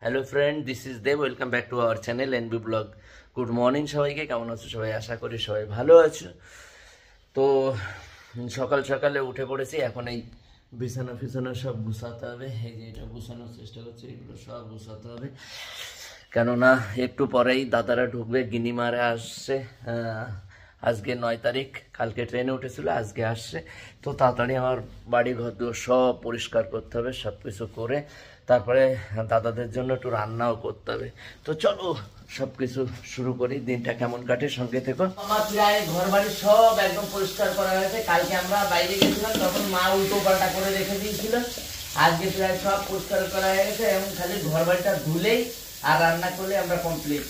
Hello friend, this is Dev. Welcome back to our channel NB blog. Good morning সবাইকে। কেমন আছো সবাই? আশা করি সবাই ভালো আছো। তো সকাল সকালে উঠে পড়েছি। এখন এই বিছানা ফিছানা সব গুছাতে হবে। এই যে এটা গুছানোর চেষ্টা করছি, এগুলো সব গুছাতে হবে, কেননা একটু পরেই দাদারা ঢুকবে। গিনিমারে আসছে, আজকে 9 তারিখ, কালকে ট্রেনে উঠেছিল, আজকে আসছে। তো তাড়াতাড়ি আমার বাড়ি ঘর দুয়ার সব পরিষ্কার করতে হবে, সব কিছু করে তারপরে দাদাদের জন্য একটু রান্নাও করতে হবে। তো চলো সব কিছু শুরু করি। দিনটা কেমন কাটে সঙ্গে থেকো। আমার প্রায় ঘর বাড়ি সব একদম পরিষ্কার করা হয়েছে। কালকে আমরা বাইরে গেছিলাম, তখন মা উল্টো পাল্টা করে রেখে দিয়েছিল। আজকে প্রায় সব পরিষ্কার করা হয়ে গেছে, এবং খালি ঘর বাড়িটা ধুলেই আর রান্না করলে আমরা কমপ্লিট।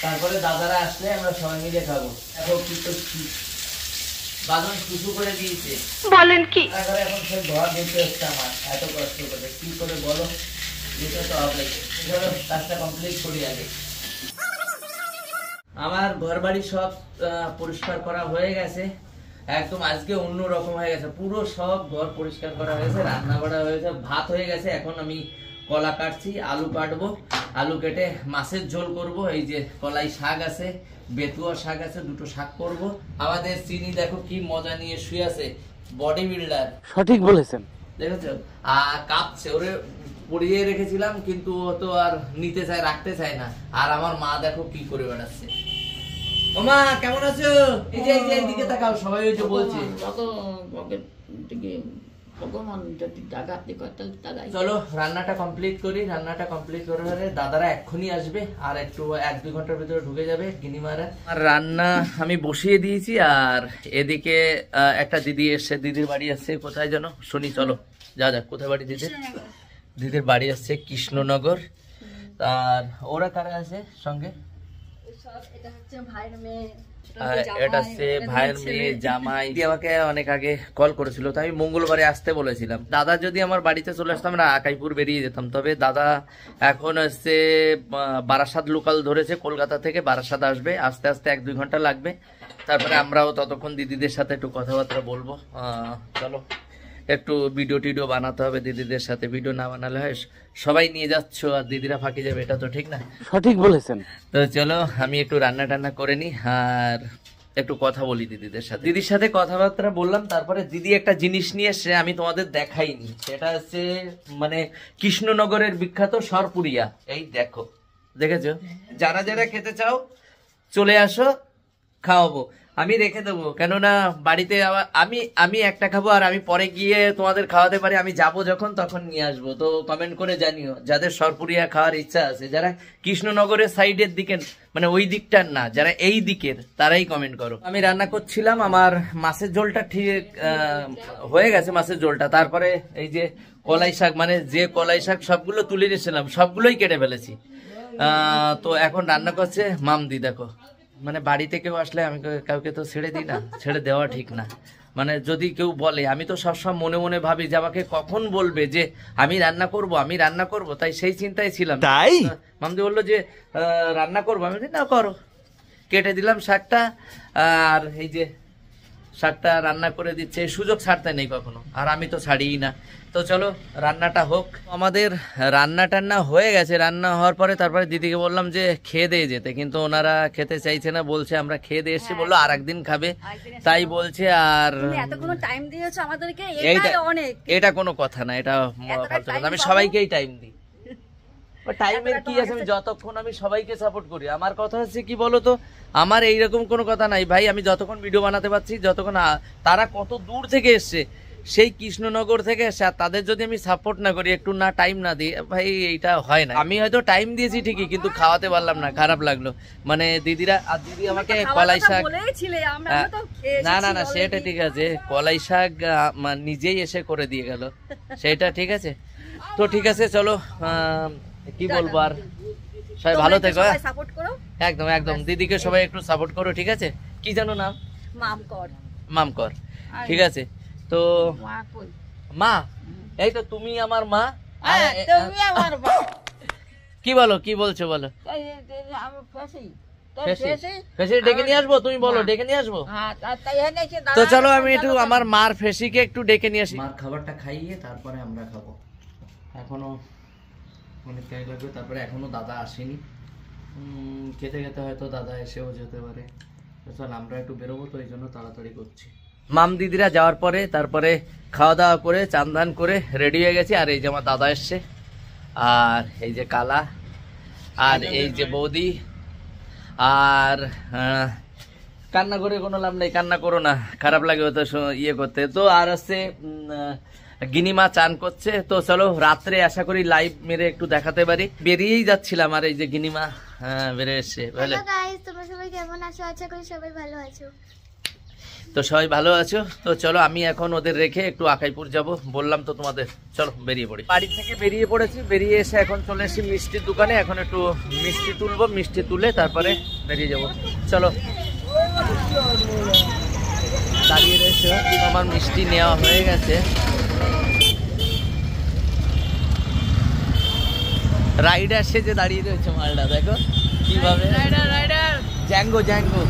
তারপরে দাদারা আসলে আমরা সবাই মিলে খাবো। এখন কি করছি, বাদন শুরু করে দিয়েছে। বলেন কি? এখন সব ঘর দিতে হচ্ছে আমার, এত কষ্ট করে কি করে বলো? যেটা তো হবে, চলো কাজটা কমপ্লিট করি আগে। আমার ঘর বাড়ি সব পরিষ্কার করা হয়ে গেছে, একদম আজকে অন্য রকম হয়ে গেছে। পুরো সব ঘর পরিষ্কার করা হয়েছে, রান্না করা হয়েছে, ভাত হয়ে গেছে। এখন আমি কলা কাটছি, আলু কাটবো, আলু কেটে মাছের ঝোল করব। এই যে কলাই শাক আছে, বেতুয়া শাক আছে, দুটো শাক করব। আমাদের চিনি দেখো কি মজা নিয়ে শুয়ে আছে, বডি বিল্ডার। সঠিক বলেছেন, দেখেছো? আর কাঁপছে, ওরে পড়িয়ে রেখেছিলাম কিন্তু ও তো আর নিতে চায়, রাখতে চায় না। আর আমার মা দেখো কি করে বেড়াচ্ছে। ও মা, কেমন আছো? এই যে এইদিকে তাকাও, সবাই ওই যে বলছে। চলো রান্নাটা কমপ্লিট করি। রান্নাটা কমপ্লিট করে দাদারা এক্ষুনি আসবে, আর একটু 1-2 ঘন্টার ভিতরে ঢুকে যাবে গিনিমারা। আর রান্না আমি বসিয়ে দিয়েছি। আর এদিকে একটা দিদি এসছে, দিদির বাড়ি আসছে কোথায় যেন শুনি। চলো যা যাক। কোথায় বাড়ি দিদির? দিদির বাড়ি আসছে কৃষ্ণনগর। আর ওরা কারা আছে সঙ্গে? এটা হচ্ছে ভাইয়ের মেয়ে, জামাই। আমাকে অনেক আগে কল করেছিল, তো আমি মঙ্গলবারে আসতে বলেছিলাম। দাদা যদি আমার বাড়িতে চলে আসতাম না, আকাইপুর বেরিয়ে যেতাম। তবে দাদা এখন হচ্ছে বারাসাত লোকাল ধরেছে, কলকাতা থেকে বারাসাত আসবে। আস্তে আস্তে 1-2 ঘন্টা লাগবে। তারপরে আমরাও ততক্ষণ দিদিদের সাথে একটু কথাবার্তা বলবো। চলো একটু ভিডিও টিডিও বানাতে হবে দিদিদের সাথে। ভিডিও না বানালে হয়, সবাই নিয়ে যাচ্ছ আর দিদিরা ফাঁকি যাবে, এটা তো ঠিক না। সঠিক বলেছেন। তো চলো আমি একটু রান্না টান্না করে নি, আর একটু কথা বলি দিদিদের সাথে। দিদির সাথে কথাবার্তা বললাম, তারপরে দিদি একটা জিনিস নিয়ে এসে, আমি তোমাদের দেখাইনি। সেটা হচ্ছে মানে কৃষ্ণনগরের বিখ্যাত সরপুরিয়া। এই দেখো, দেখেছো? যারা যারা খেতে চাও চলে আসো, খাওয়াবো। আমি রেখে দেবো, কেননা বাড়িতে আমি একটা খাবো, আর আমি পরে গিয়ে তোমাদের খাওয়াতে পারি। আমি যাব যখন, তখন নিয়ে আসবো। তো কমেন্ট করে জানিও যাদের সরপুরিয়া খাওয়ার ইচ্ছা আছে। যারা কৃষ্ণনগরের সাইডের দিকে, মানে ওই দিকটার না, যারা এই দিকের, তারাই কমেন্ট করো। আমি রান্না করছিলাম, আমার মাছের ঝোলটা ঠিক হয়ে গেছে, মাছের ঝোলটা। তারপরে এই যে কলাই শাক, মানে যে কলাই শাক সবগুলো তুলে নিয়েছিলাম, সবগুলোই কেটে ফেলেছি। তো এখন রান্না করছে মামদি। দেখো, মানে বাড়িতে কেউ আসলে আমি কাউকে তো ছেড়ে দিই না, ছেড়ে দেওয়া ঠিক না। মানে যদি কেউ বলে, আমি তো সবসময় মনে মনে ভাবি যে আমাকে কখন বলবে যে আমি রান্না করব, আমি রান্না করব। তাই সেই চিন্তায় ছিলাম। তাই মামদি বললো যে রান্না করবো। আমি না, করো। কেটে দিলাম শাকটা, আর এই যে শাকটা রান্না করে দিচ্ছে। সুযোগ ছাড়তে নেই কখনো, আর আমি তো ছাড়িই না। তো চলো রান্নাটা হোক। আমাদের রান্না টান্না হয়ে গেছে। রান্না হওয়ার পরে তারপরে দিদিকে বললাম যে খেয়ে দিয়ে যেতে, কিন্তু ওনারা খেতে চাইছে না, বলছে আমরা খেয়ে দিয়ে এসেছি। বললো আর একদিন খাবে, তাই বলছে। আর এটা কোনো কথা না, এটা ফালতু কথা। আমি সবাইকেই টাইম দিই। টাইমের কি আছে, আমি যতক্ষণ আমি সবাইকে সাপোর্ট করি। আমার কথা হচ্ছে কি বলতো, আমার এইরকম কোনো কথা নাই ভাই। আমি যতক্ষণ ভিডিও বানাতে পারছি, যতক্ষণ তারা কত দূর থেকে এসছে, সেই কৃষ্ণনগর থেকে এসে, তাদের যদি আমি সাপোর্ট না করি, একটু না টাইম না দিই, ভাই এইটা হয় না। আমি হয়তো টাইম দিয়েছি ঠিকই, কিন্তু খাওয়াতে পারলাম না, খারাপ লাগলো। মানে দিদিরা, আর দিদি আমাকে কলাই শাক, না না না সেটা ঠিক আছে, কলাই শাক নিজেই এসে করে দিয়ে গেল, সেটা ঠিক আছে। তো ঠিক আছে, চলো কি বলবো আর, সবাই ভালো থেকো। একদম একদম, দিদিকে সবাই একটু সাপোর্ট করো, ঠিক আছে? কি জানো নাম? মামকর। ঠিক আছে। তো মা, এই তো তুমি আমার মা। কি বলো, কি বলছো বলো? ডেকে নিয়ে আসবো, তুমি বলো ডেকে নিয়ে আসবো। তো চলো আমি একটু আমার মার ফেসিকে একটু ডেকে নিয়ে আসি। মার খাবারটা খাইয়ে তারপরে আমরা খাবো। এখনো অনেক টাইম লাগবে। তারপরে এখনো দাদা আসেনি, খেতে খেতে হয়তো দাদা এসেও যেতে পারে। চল আমরা একটু বেরোবো, তো এই জন্য তাড়াতাড়ি করছি। মাম দিদিরা যাওয়ার পরে তারপরে খাওয়া দাওয়া করে চান ধান করে রেডি হয়ে গেছি। আর এই যে আমার দাদা এসছে, আর এই যে কালা, আর এই যে বৌদি। আর কান্না করে কোনো লাভ নেই, কান্না করো না, খারাপ লাগে তো ইয়ে করতে। তো আর আছে গিনিমা চান করছে। তো চলো রাত্রে আশা করি লাইভ মেরে একটু দেখাতে পারি। বেরিয়েই যাচ্ছিলাম আর এই যে গিনিমা বেড়ে এসছে। হ্যালো গাইস, তোমরা সবাই কেমন আছো? আশা করি সবাই ভালো আছো। তো সবাই ভালো আছো? তো চলো আমি এখন ওদের রেখে একটু আকাইপুর যাব, বললাম তো তোমাদের। চলো বেরিয়ে পড়ি। বাড়ি থেকে বেরিয়ে পড়েছি, বেরিয়ে এসে এখন চলে এসেছি মিষ্টির দোকানে। এখন একটু মিষ্টি তুলবো, মিষ্টি তুলে তারপরে বেরিয়ে যাব। চলো দাঁড়িয়ে রয়েছে, আমার মিষ্টি নেওয়া হয়ে গেছে। রাইডার সেজে দাঁড়িয়ে রয়েছে মালটা, দেখো কিভাবে। Zango Zango.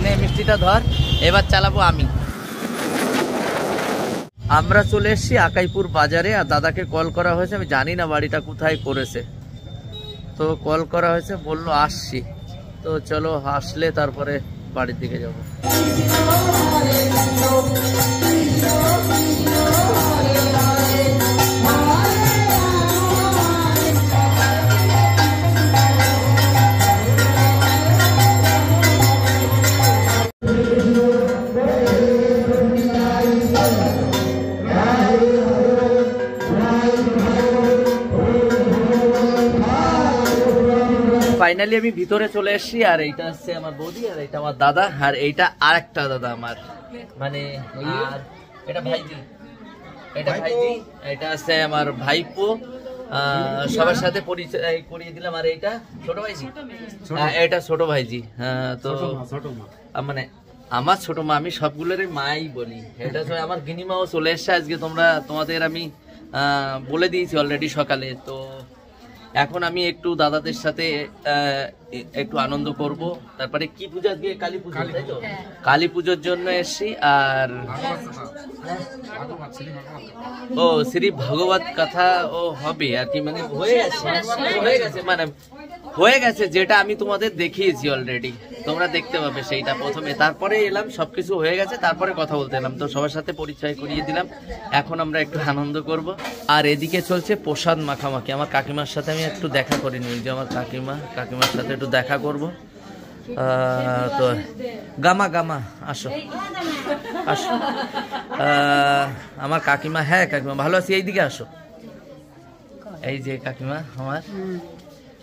নে মিষ্টিটা ধর, এবার চালাবো আমি। আমরা চলে এসেছি আকাইপুর বাজারে। আর দাদাকে কল করা হয়েছে, আমি জানি না বাড়িটা কোথায় করেছে, তো কল করা হয়েছে, বললো আসছি। তো চলো আসলে তারপরে বাড়ির দিকে যাবো। ফাইনালি আমি ভিতরে চলে এসেছি। আর এইটা হচ্ছে আমার বৌদি, আর এইটা আমার দাদা, আর এইটা আরেকটা দাদা আমার, মানে আর এটা ভাইজি, এটা ভাইজি, এটা হচ্ছে আমার ভাইপো। সবার সাথে পরিচয় করিয়ে দিলাম। আর এইটা ছোট ভাইজি, এটা ছোট ভাইজি। তো মানে আমার ছোট মা, আমি সবগুলোরই মাই বলি। এটা আমার গিনিমাও চলে এসছে আজকে। তোমাদের আমি বলে দিয়েছি অলরেডি সকালে। তো এখন আমি একটু দাদাদের সাথে একটু আনন্দ করব। তারপরে কি পূজা, আজকে কালী পুজো, তাই তো? কালী পুজোর জন্য এসছি। আর ও শ্রী ভাগবত কথা ও হবে আর কি, মানে হয়ে গেছে যেটা আমি তোমাদের দেখিয়েছি অলরেডি, তোমরা দেখতে পাবে সেইটা প্রথমে। তারপরে এলাম, সবকিছু হয়ে গেছে, তারপরে কথা বলতে এলাম। তো সবার সাথে পরিচয় করিয়ে দিলাম। এখন আমরা একটু আনন্দ করব। আর এদিকে চলছে প্রসাদ মাখামাখি। আমার কাকিমার সাথে আমি একটু দেখা করিনি, ওই যে আমার কাকিমার সাথে একটু দেখা করব। তো গামা গামা আসো আসো। আমার কাকিমা, হ্যাঁ কাকিমা ভালো আছি, এইদিকে আসো। এই যে কাকিমা আমার,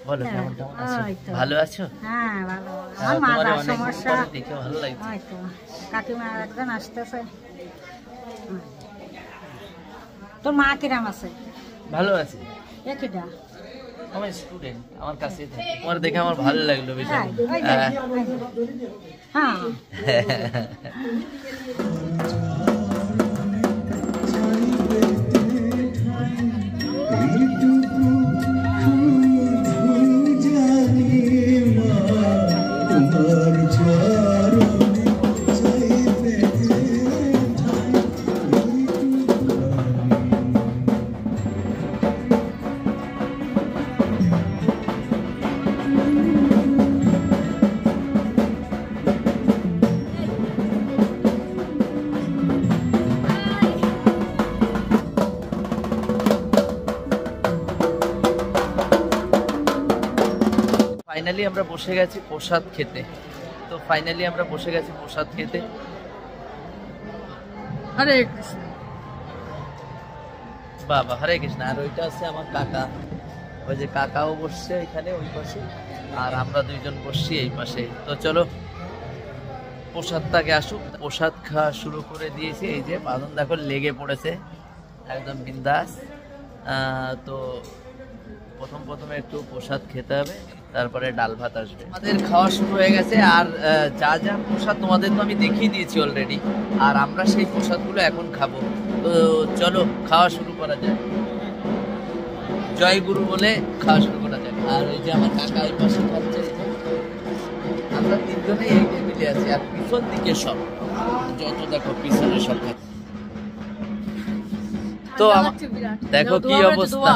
বলো কেমন কেমন আছো? ভালো আছো? হ্যাঁ ভালো। আমার মার সমস্যা দেখে ভালো লাগছে। হয়তো কাকিমা একজন আসতেছে। তোর মা কিরাম আছে? ভালো আছে। একইটা আমার স্টুডেন্ট, আমার কাছে থাকে। তোমার দেখে আমার ভালো লাগলো বিষয়। হ্যাঁ ফাইনালি আমরা বসে গেছি প্রসাদ খেতে। তো ফাইনালি আমরা বসে গেছি প্রসাদ খেতে। হরে কৃষ্ণ। বাবা হরে কৃষ্ণ। আর ওইটা হচ্ছে আমার কাকা, ওই যে কাকাও বসছে এখানে ওই পাশে, আর আমরা দুইজন বসছি এই পাশে। তো চলো প্রসাদটাকে আসুক। প্রসাদ খাওয়া শুরু করে দিয়েছি। এই যে বাঁধন দেখো লেগে পড়েছে একদম বিন্দাস। তো প্রথমে একটু প্রসাদ খেতে হবে, তারপরে ডাল ভাত আসবে। আমাদের খাওয়া শুরু হয়ে গেছে। আর যা যা প্রসাদ তোমাদের তো আমি দেখিয়ে দিয়েছি অলরেডি, আর আমরা সেই প্রসাদগুলো এখন খাবো। তো চলো খাওয়া শুরু করা যায়। জয় গুরু বলে খাওয়া শুরু করা যায়। আর ওই যে আমার কাকা এই পাশে খাচ্ছে, আমরা তিনজনেই এই টেবিলে আছি। আর পিছন দিকে সব যত দেখো পিছনে সব খাচ্ছে। তো দেখো কি অবস্থা,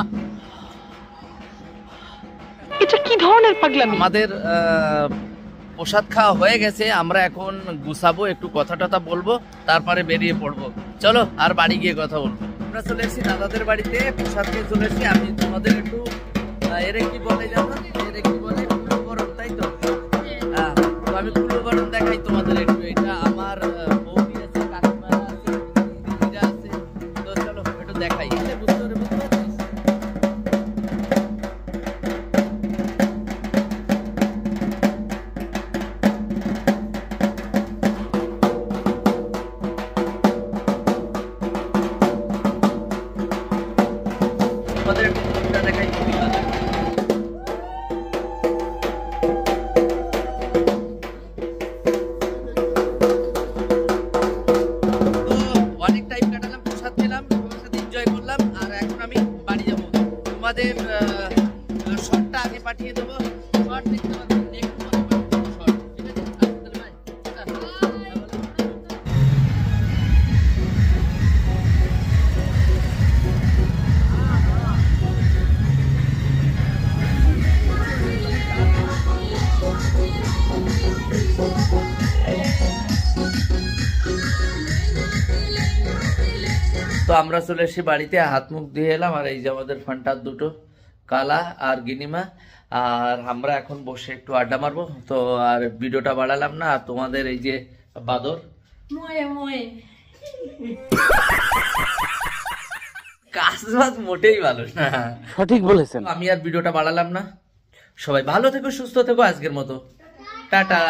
এটা কি ধরনের পাগলামি? আমাদের প্রসাদ খাওয়া হয়ে গেছে, আমরা এখন গুছাবো, একটু কথা টথা বলবো, তারপরে বেরিয়ে পড়বো। চলো আর বাড়ি গিয়ে কথা বলবো। আমরা চলে এসেছি দাদাদের বাড়িতে, প্রসাদ খেয়ে চলে এসেছি। আমি তোমাদের একটু এরে কি বলে জানো, এরে কি বলে কুলুবরণ, তাই তো? হ্যাঁ, তো আমি কুলুবরণ দেখাই তোমাদের একটু। এটা আমার বৌদি আছে, কাকিমা আছে, দিদিরা আছে, তো চলো একটু দেখাই। বুঝতে পারছিস? তোমাদের একটু মুখটা দেখাই, খুবই ভালো। তো অনেক টাইম কাটালাম, প্রসাদ খেলাম, সবার সাথে এনজয় করলাম, আর এখন আমি বাড়ি যাবো। তোমাদের শর্টটা আগে পাঠিয়ে দেবো, শর্ট দেখতে পাচ্ছি, একটু পরে পাঠিয়ে দেবো শর্ট, ঠিক আছে? আচ্ছা, তাহলে ভাই, তো আমরা চলে এসেছি বাড়িতে, হাত মুখ ধুয়ে এলাম, আর এই যে আমাদের ফান্টার দুটো কালা আর গিনিমা, আর আমরা এখন বসে একটু আড্ডা মারবো। তো আর ভিডিওটা বাড়ালাম না, আর তোমাদের এই যে বাদর কাজ বাজ মোটেই ভালো না, সঠিক বলেছেন। আমি আর ভিডিওটা বাড়ালাম না। সবাই ভালো থেকো, সুস্থ থেকো, আজকের মতো টাটা।